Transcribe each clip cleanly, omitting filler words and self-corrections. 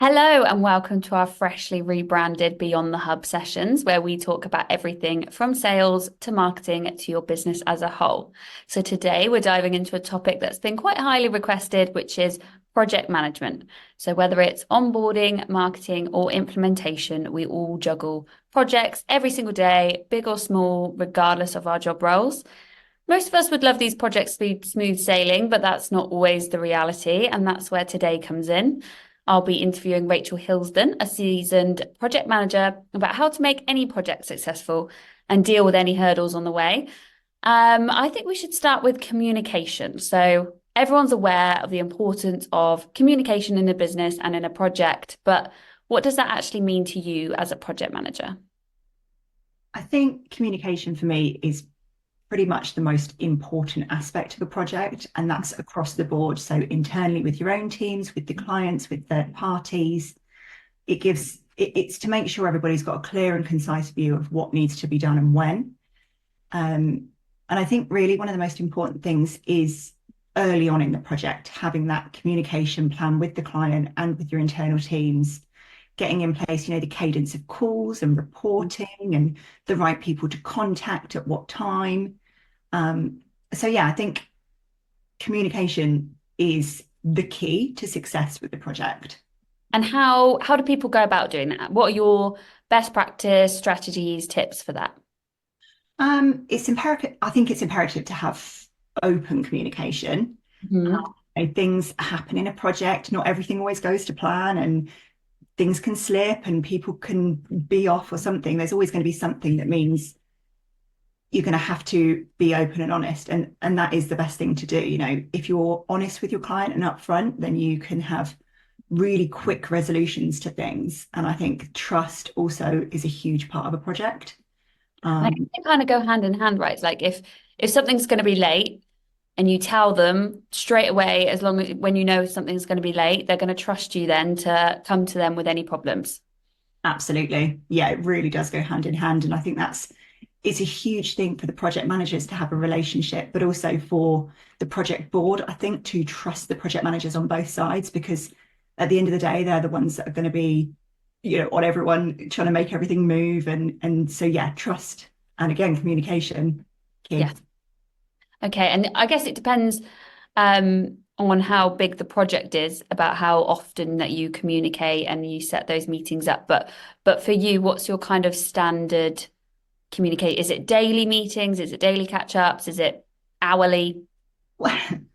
Hello and welcome to our freshly rebranded Beyond the Hub sessions, where we talk about everything from sales to marketing to your business as a whole. So today we're diving into a topic that's been quite highly requested, which is project management. So whether it's onboarding, marketing, or implementation, we all juggle projects every single day, big or small, regardless of our job roles. Most of us would love these projects to be smooth sailing, but that's not always the reality. And that's where today comes in. I'll be interviewing Rachel Hilsdon, a seasoned project manager, about how to make any project successful and deal with any hurdles on the way. I think we should start with communication. So everyone's aware of the importance of communication in a business and in a project, but what does that actually mean to you as a project manager? I think communication for me is pretty much the most important aspect of a project, and that's across the board. So internally with your own teams, with the clients, with third parties, it's to make sure everybody's got a clear and concise view of what needs to be done and when. And I think really one of the most important things is early on in the project, having that communication plan with the client and with your internal teams, getting in place, the cadence of calls and reporting and the right people to contact at what time. So yeah, I think communication is the key to success with the project. And how do people go about doing that? What are your best practice strategies, tips for that? It's imperative. I think it's imperative to have open communication. Mhm. Things happen in a project. Not everything always goes to plan, and things can slip, and people can be off or something. There's always going to be something that means you're going to have to be open and honest, and that is the best thing to do. If you're honest with your client and upfront, then you can have really quick resolutions to things. And I think trust also is a huge part of a project. And I um, guess they kind of go hand in hand, right? Like if something's going to be late and you tell them straight away, as long as when you know something's going to be late, they're going to trust you then to come to them with any problems. Absolutely. Yeah, it really does go hand in hand. And I think it's a huge thing for the project managers to have a relationship, but also for the project board, I think, to trust the project managers on both sides, because at the end of the day, they're the ones that are going to be, on everyone trying to make everything move. And so yeah, trust and again, communication, Yeah. key. Okay. And I guess it depends on how big the project is, about how often that you communicate and you set those meetings up. But for you, what's your kind of standard communicate? Is it daily meetings? Is it daily catch-ups? Is it hourly?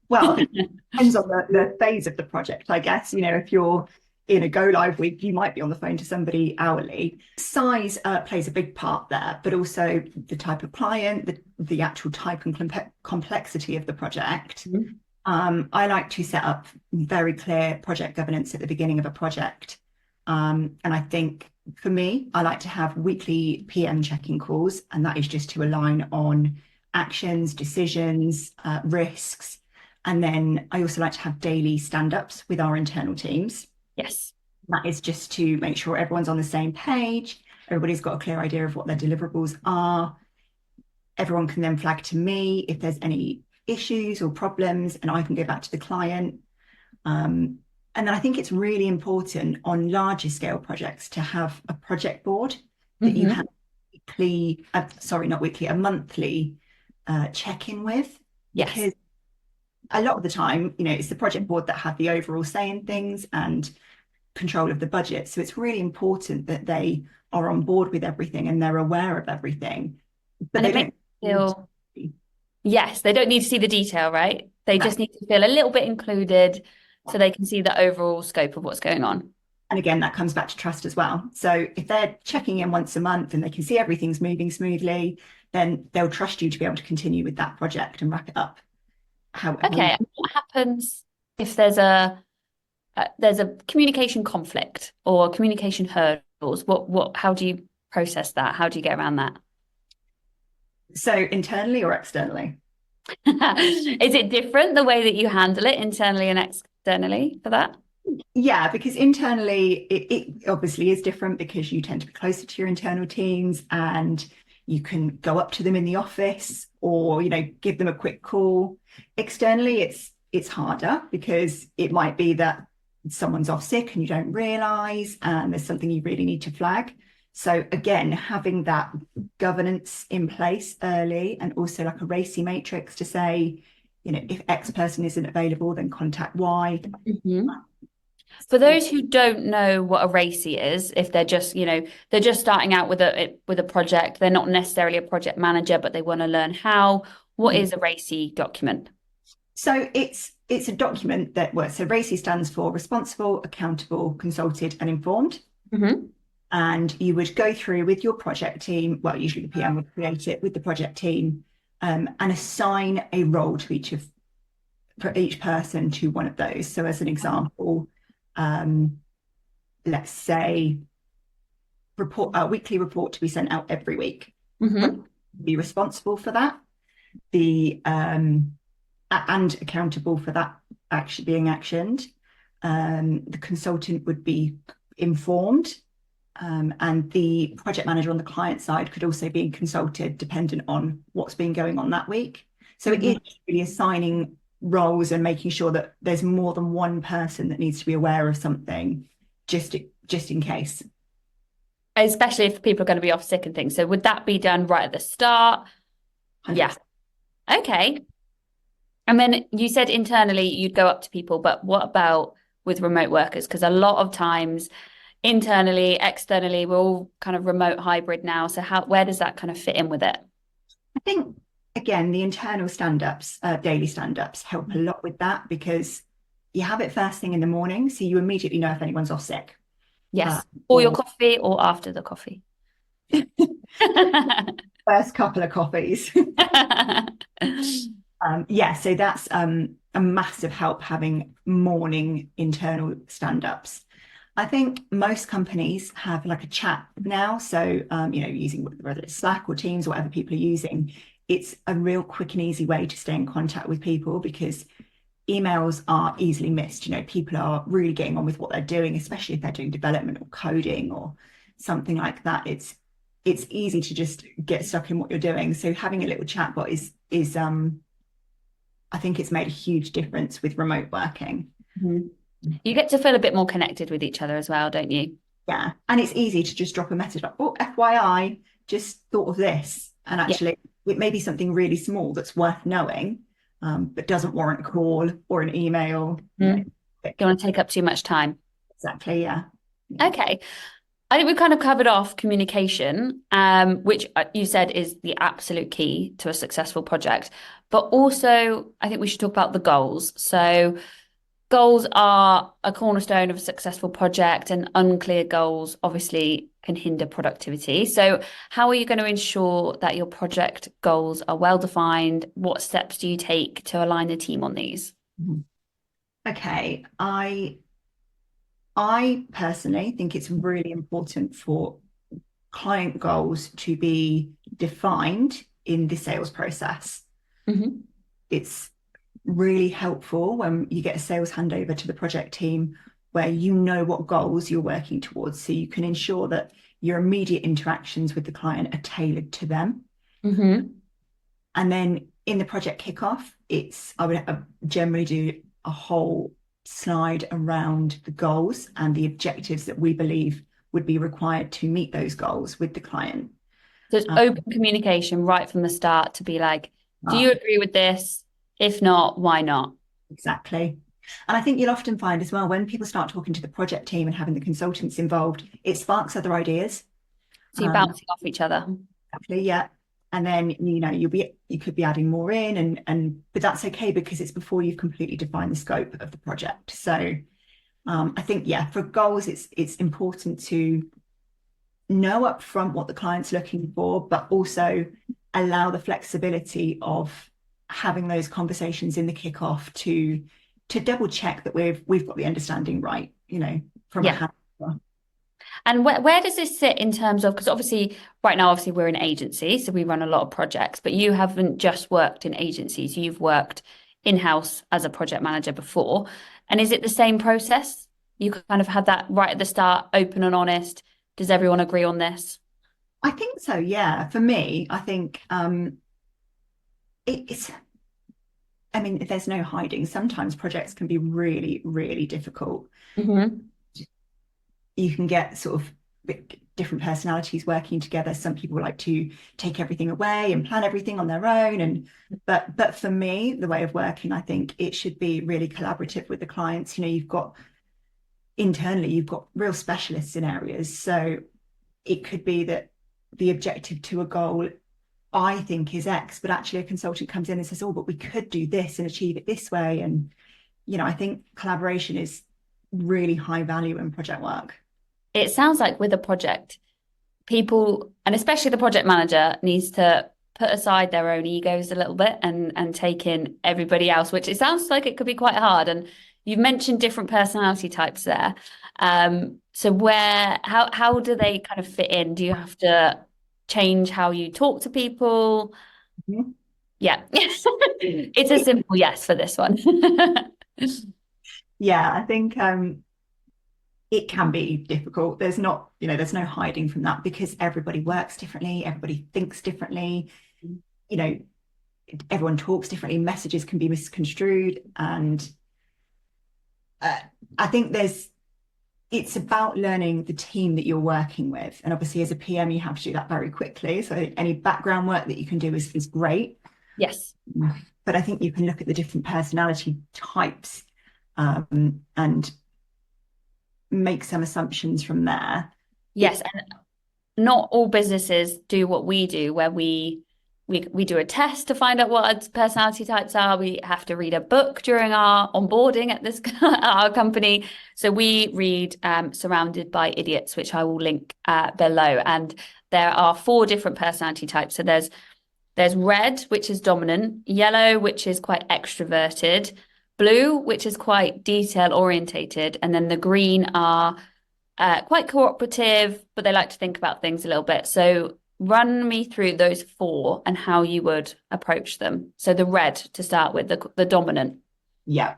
Well, it depends on the phase of the project, I guess. If you're in a go live week, you might be on the phone to somebody hourly. Size plays a big part there, but also the type of client, the actual type and complexity of the project. Mhm. I like to set up very clear project governance at the beginning of a project. And I think for me, I like to have weekly PM checking calls, and that is just to align on actions, decisions, risks. And then I also like to have daily stand-ups with our internal teams. Yes. That is just to make sure everyone's on the same page, everybody's got a clear idea of what their deliverables are. Everyone can then flag to me if there's any issues or problems, and I can go back to the client. And then I think it's really important on larger scale projects to have a project board that you Hmm. have weekly, sorry, not weekly, a monthly check-in with, Yes. because a lot of the time, it's the project board that have the overall say in things and control of the budget. So it's really important that they are on board with everything and they're aware of everything, but And they it makes don't you need to feel, be. yes, they don't need to see the detail, right? They No. just need to feel a little bit included so they can see the overall scope of what's going on. And again, that comes back to trust as well. So if they're checking in once a month and they can see everything's moving smoothly, then they'll trust you to be able to continue with that project and wrap it up. Okay, However, and what happens if there's a communication conflict or communication hurdles? How do you process that? How do you get around that? so internally or externally? Is it different the way that you handle it internally and externally for that? Yeah, because internally it obviously is different because you tend to be closer to your internal teams and you can go up to them in the office or give them a quick call. Externally, it's harder because it might be that someone's off sick and you don't realize, and there's something you really need to flag. So again, having that governance in place early, and also like a RACI matrix to say, if X person isn't available, then contact Y. Mm-hmm. For those who don't know what a RACI is, if they're just, they're just starting out with a project, they're not necessarily a project manager, but they want to learn how. What is a RACI document? So it's a document that works. So RACI stands for responsible, accountable, consulted, and informed. Mm-hmm. And you would go through with your project team. Well, usually the PM would create it with the project team, and assign a role to for each person to one of those. So as an example, let's say a weekly report to be sent out every week. Mm-hmm. Be responsible for that. And accountable for that actually being actioned. The consultant would be informed, and the project manager on the client side could also be consulted dependent on what's been going on that week. So it is really assigning roles and making sure that there's more than one person that needs to be aware of something, just in case. Especially if people are going to be off sick and things. So would that be done right at the start? 100%. Yeah. Okay. And then you said internally you'd go up to people, but what about with remote workers? Because a lot of times internally, externally, we're all kind of remote hybrid now. So where does that kind of fit in with it? I think, again, the internal stand-ups, daily stand-ups help a lot with that, because you have it first thing in the morning, so you immediately know if anyone's off sick. Yes. Or your coffee or after the coffee. First couple of coffees. So that's a massive help, having morning internal stand-ups. I think most companies have like a chat now. So, using whether it's Slack or Teams or whatever people are using, it's a real quick and easy way to stay in contact with people, because emails are easily missed. People are really getting on with what they're doing, especially if they're doing development or coding or something like that. It's easy to just get stuck in what you're doing. So having a little chatbot is I think it's made a huge difference with remote working. Mm-hmm. You get to feel a bit more connected with each other as well, don't you? Yeah. And it's easy to just drop a message like, oh, FYI, just thought of this. And actually, it may be something really small that's worth knowing, but doesn't warrant a call or an email. Don't want to take up too much time. Exactly. Yeah. Okay. I think we've kind of covered off communication, which you said is the absolute key to a successful project. But also, I think we should talk about the goals. So goals are a cornerstone of a successful project, and unclear goals obviously can hinder productivity. So how are you going to ensure that your project goals are well defined? What steps do you take to align the team on these? Okay. I personally think it's really important for client goals to be defined in the sales process. Mm-hmm. It's really helpful when you get a sales handover to the project team where you know what goals you're working towards, so you can ensure that your immediate interactions with the client are tailored to them. Mm-hmm. And then in the project kickoff, I would generally do a whole slide around the goals and the objectives that we believe would be required to meet those goals with the client. So it's open communication right from the start to be like, do you agree with this? If not, why not? Exactly. And I think you'll often find as well, when people start talking to the project team and having the consultants involved, it sparks other ideas. So you're bouncing off each other. Exactly, yeah. And then you could be adding more in, but that's okay, because it's before you've completely defined the scope of the project. So I think, for goals, it's important to know up front what the client's looking for, but also allow the flexibility of having those conversations in the kickoff to double check that we've got the understanding right, from a hand. And where does this sit in terms of, because obviously right now, obviously we're an agency, so we run a lot of projects, but you haven't just worked in agencies, you've worked in-house as a project manager before. And is it the same process? You kind of had that right at the start, open and honest. Does everyone agree on this? I think so, yeah. For me, I think it's I mean, there's no hiding. Sometimes projects can be really, really difficult. Hmm. You can get sort of different personalities working together. Some people like to take everything away and plan everything on their own. And but for me, the way of working, I think it should be really collaborative with the clients. You know, you've got real specialists in areas. So it could be that the objective to a goal I think is X, but actually a consultant comes in and says, oh, but we could do this and achieve it this way. And, you know, I think collaboration is really high value in project work. It sounds like with a project, people, and especially the project manager, needs to put aside their own egos a little bit and take in everybody else, which it sounds like it could be quite hard. And you've mentioned different personality types there. So how do they kind of fit in? Do you have to change how you talk to people? Mhm. Yeah. It's a simple yes for this one. Yeah, I think it can be difficult. There's no hiding from that because everybody works differently, everybody thinks differently, you know, everyone talks differently, messages can be misconstrued. And uh, I think it's about learning the team that you're working with. And obviously, as a PM, you have to do that very quickly. So any background work that you can do is great. Yes. But I think you can look at the different personality types and make some assumptions from there. Yes. And not all businesses do what we do, where we do a test to find out what our personality types are. We have to read a book during our onboarding at this our company. So we read Surrounded by Idiots, which I will link below. And there are 4 different personality types. So there's red, which is dominant, yellow, which is quite extroverted, blue, which is quite detail orientated, and then the green are quite cooperative, but they like to think about things a little bit. So run me through those 4 and how you would approach them. So the red to start with, the dominant. Yeah.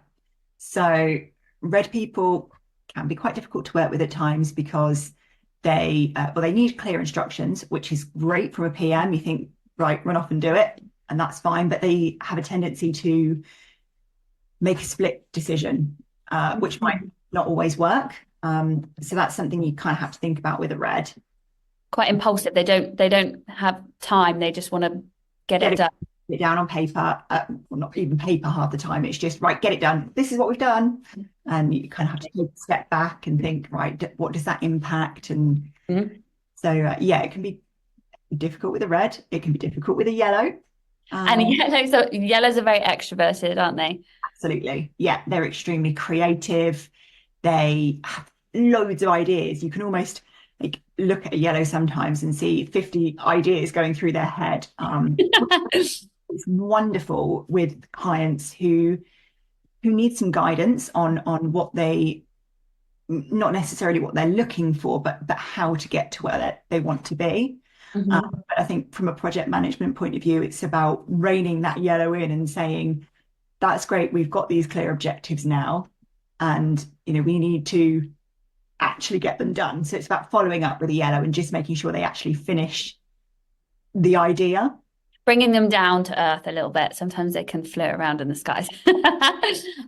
So red people can be quite difficult to work with at times because they need clear instructions, which is great from a PM. You think, right, run off and do it, and that's fine. But they have a tendency to make a split decision, which might not always work. So that's something you kind of have to think about with a red. Quite impulsive. They don't have time. They just want to get Get it it, done. it down on paper, well, not even paper half the time. It's just right, get it done. This is what we've done, and you kind of have to take a step back and think, right, what does that impact? And Mhm. so, yeah, it can be difficult with a red. It can be difficult with a yellow. And yellows are very extroverted, aren't they? Absolutely, yeah, they're extremely creative. They have loads of ideas. You can almost like look at a yellow sometimes and see 50 ideas going through their head. It's wonderful with clients who need some guidance on what they not necessarily what they're looking for, but how to get to where they want to be. Mhm. But I think from a project management point of view, it's about reining that yellow in and saying, that's great, we've got these clear objectives now, and we need to actually get them done. So it's about following up with a yellow and just making sure they actually finish the idea. Bringing them down to earth a little bit. Sometimes they can float around in the skies.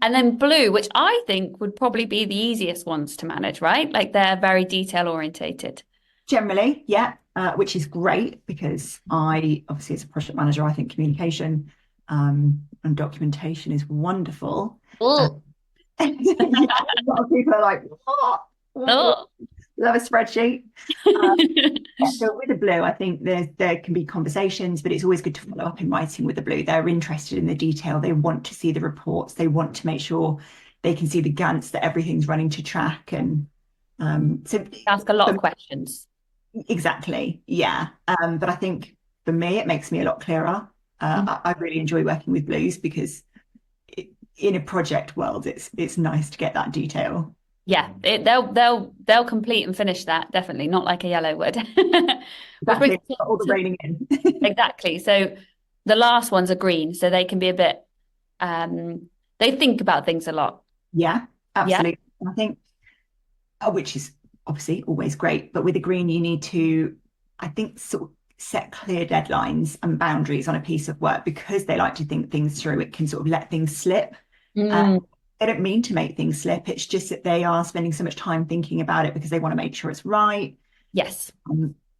And then blue, which I think would probably be the easiest ones to manage, right? Like they're very detail orientated. Generally, yeah, which is great because I obviously as a project manager, I think communication and documentation is wonderful. Oh, Yeah, a lot of people are like, what? oh. Love a spreadsheet. Yeah, so with the blue, I think there can be conversations, but it's always good to follow up in writing with the blue. They're interested in the detail. They want to see the reports. They want to make sure they can see the Gants that everything's running to track. And so Ask a lot of questions. exactly, yeah. But I think for me, it makes me a lot clearer. I really enjoy working with blues because in a project world, it's nice to get that detail. Yeah, they'll complete and finish that, definitely, not like a yellow would. Which brings Exactly, me all the to raining in. exactly. So the last ones are green, so they can be a bit they think about things a lot. Yeah, Yeah. absolutely. I think, which is obviously always great, but with the green, you need to, I think, sort of set clear deadlines and boundaries on a piece of work, because they like to think things through, it can sort of let things slip. Mm, They don't mean to make things slip. It's just that they are spending so much time thinking about it because they want to make sure it's right. yes.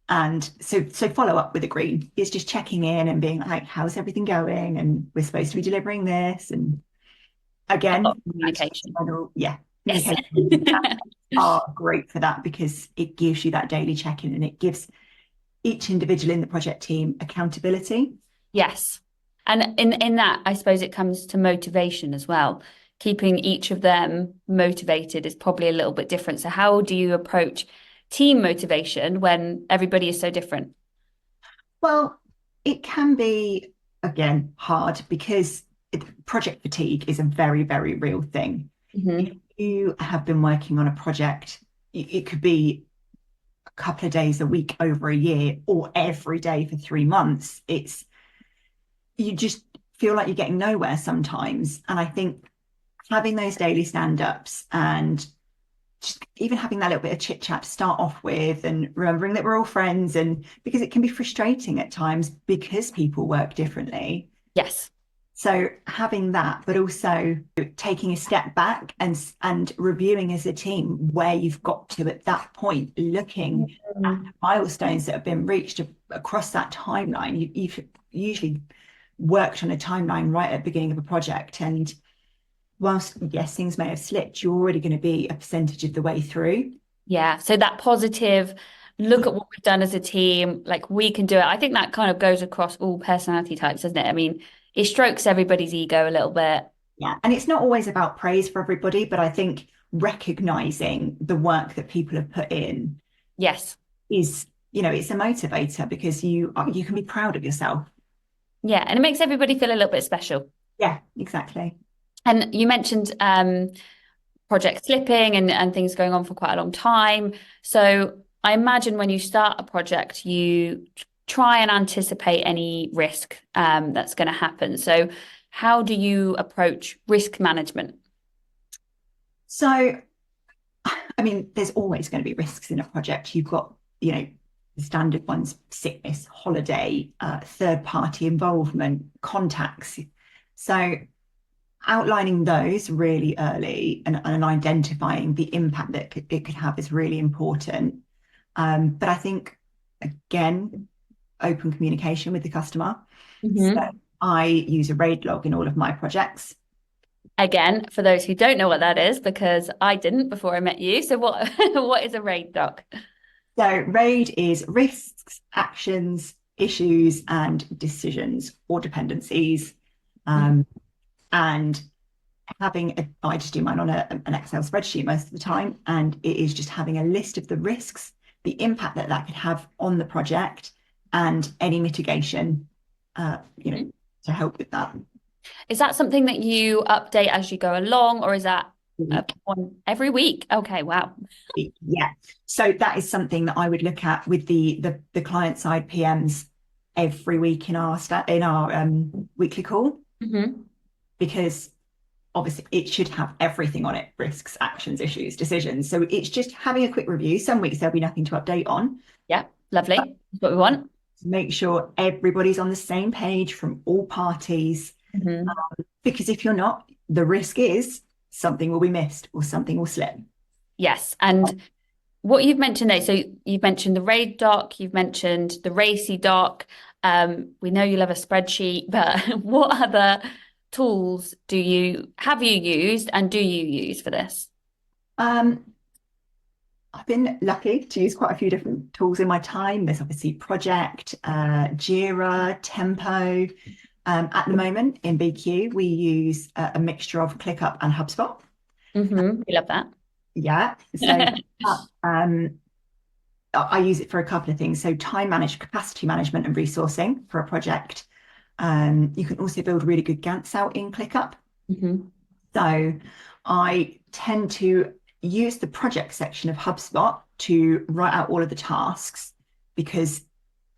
And so follow up with a green is just checking in and being like, how's everything going? And we're supposed to be delivering this. And A lot again, of communication. yeah, Yes. communication are great for that, because it gives you that daily check-in and it gives each individual in the project team accountability. Yes. And in that, I suppose it comes to motivation as well. Keeping each of them motivated is probably a little bit different. So how do you approach team motivation when everybody is so different? Well, it can be, again, hard, because project fatigue is a very, very real thing. If Hmm. you have been working on a project, it could be a couple of days a week over a year, or every day for 3 months. You just feel like you're getting nowhere sometimes. And I think having those daily stand-ups and just even having that little bit of chit chat to start off with, and remembering that we're all friends, and because it can be frustrating at times because people work differently. Yes. So having that, but also taking a step back and reviewing as a team where you've got to at that point, looking at Mm. milestones that have been reached across that timeline. You've usually worked on a timeline right at the beginning of a project, and whilst yes, things may have slipped, you're already going to be a percentage of the way through. Yeah. So that positive look at what we've done as a team, like we can do it. I think that kind of goes across all personality types, doesn't it? I mean, it strokes everybody's ego a little bit. Yeah, and it's not always about praise for everybody, but I think recognizing the work that people have put in Yes. is, it's a motivator, because you can be proud of yourself. Yeah. And it makes everybody feel a little bit special. Yeah, exactly. And you mentioned project slipping and things going on for quite a long time. So I imagine when you start a project, you try and anticipate any risk that's going to happen. So how do you approach risk management? So, I mean, there's always going to be risks in a project. You've got, the standard ones: sickness, holiday, third party involvement, contacts. So outlining those really early, and identifying the impact that it could have is really important. But I think, again, open communication with the customer. So Mhm. I use a RAID log in all of my projects. Again, for those who don't know what that is, because I didn't before I met you. So what what is a RAID doc? So RAID is risks, actions, issues, and decisions, or dependencies. Um, and I just do mine on an Excel spreadsheet most of the time, and it is just having a list of the risks, the impact that that could have on the project, and any mitigation, to help with that. Is that something that you update as you go along, or is that one every week? Okay, wow. Yeah. So that is something that I would look at with the client side PMs every week in our weekly call, Hmm. because obviously it should have everything on it: risks, actions, issues, decisions. So it's just having a quick review. Some weeks there'll be nothing to update on. Yeah, lovely. That's what we want. Make sure everybody's on the same page from all parties. Hmm. Because if you're not, the risk is something will be missed or something will slip. Yes. And what you've mentioned there, so you've mentioned the RAID doc, you've mentioned the RACI doc. We know you love a spreadsheet, but what other tools have you used and do you use for this? Um, I've been lucky to use quite a few different tools in my time. There's obviously Project, Jira, Tempo. At the moment in BQ, we use a mixture of ClickUp and HubSpot. We love that. Yeah. So um, I use it for a couple of things. So time management, capacity management, and resourcing for a project. You can also build really good Gantt out in ClickUp. Hmm. So I tend to use the project section of HubSpot to write out all of the tasks, because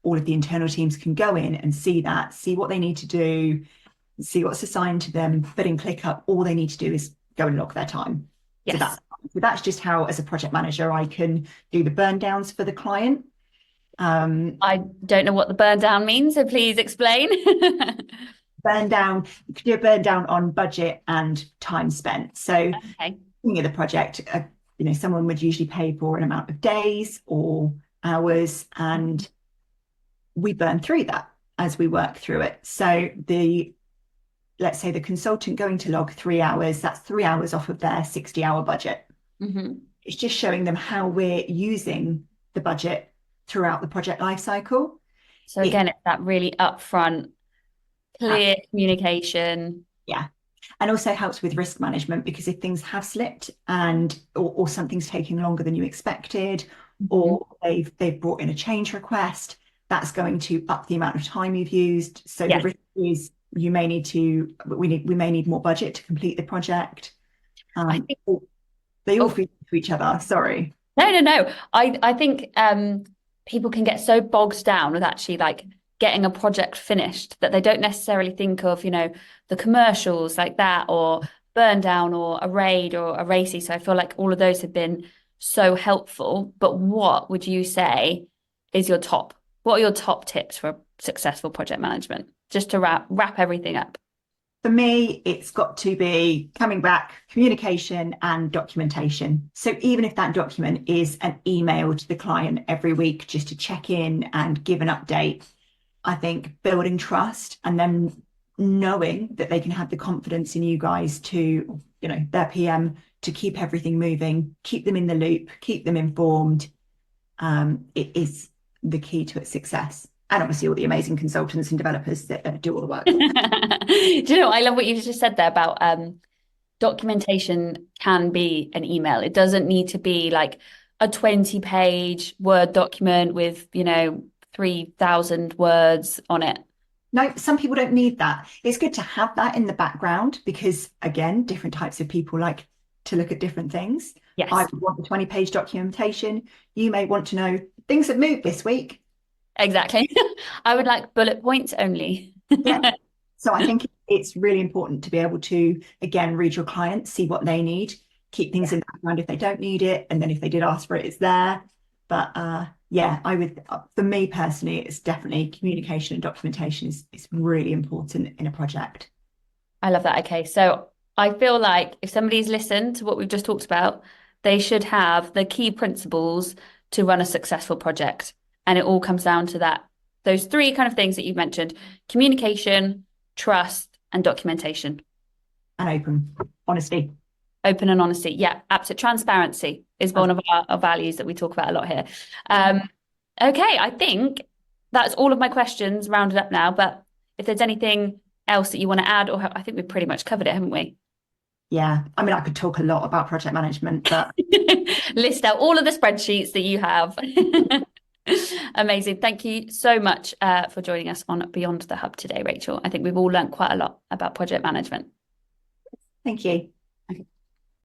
all of the internal teams can go in and see that, see what they need to do, see what's assigned to them. But in ClickUp, all they need to do is go and log their time. Yes. So that's just how, as a project manager, I can do the burn downs for the client. I don't know what the burn down means, so please explain. Burn down, you could do a burn down on budget and time spent. So Okay. beginning of the project, someone would usually pay for an amount of days or hours, and we burn through that as we work through it. So let's say the consultant going to log 3 hours, that's 3 hours off of their 60-hour budget. Mm-hmm. It's just showing them how we're using the budget throughout the project life cycle. So again, it's that really upfront, clear communication. Yeah. And also helps with risk management, because if things have slipped and or something's taking longer than you expected, Mhm. or they've brought in a change request, that's going to up the amount of time you've used. So the Yes. risk is we may need more budget to complete the project. I think, They all oh, feed into each other. Sorry. no. I think people can get so bogged down with actually like getting a project finished that they don't necessarily think of, the commercials like that, or burn down or a raid or a racy. So I feel like all of those have been so helpful. But what would you say is what are your top tips for successful project management? Just to wrap everything up. For me, it's got to be coming back, communication and documentation. So even if that document is an email to the client every week just to check in and give an update, I think building trust and then knowing that they can have the confidence in you guys to, their PM, to keep everything moving, keep them in the loop, keep them informed, it is the key to its success. And obviously all the amazing consultants and developers that do all the work. Do you know, I love what you just said there about documentation can be an email. It doesn't need to be like a 20-page Word document with, 3,000 words on it. No, some people don't need that. It's good to have that in the background because, again, different types of people like to look at different things. I Yes, would want the 20-page documentation. You may want to know things have moved this week. exactly. I would like bullet points only. Yeah. So I think it's really important to be able to, again, read your clients, see what they need, keep things in the background if they don't need it. And then if they did ask for it, it's there. But yeah, for me personally, it's definitely communication and documentation is really important in a project. I love that. Okay, so I feel like if somebody's listened to what we've just talked about, they should have the key principles to run a successful project. And it all comes down to those three kind of things that you've mentioned: communication, trust, and documentation. And open, honesty. Open and honesty. Yeah, absolute transparency is one of our values that we talk about a lot here. Okay, I think that's all of my questions rounded up now. But if there's anything else that you want to add, or I think we've pretty much covered it, haven't we? Yeah, I mean, I could talk a lot about project management, but List out all of the spreadsheets that you have. Amazing. Thank you so much for joining us on Beyond the Hub today, Rachel. I think we've all learned quite a lot about project management. thank you.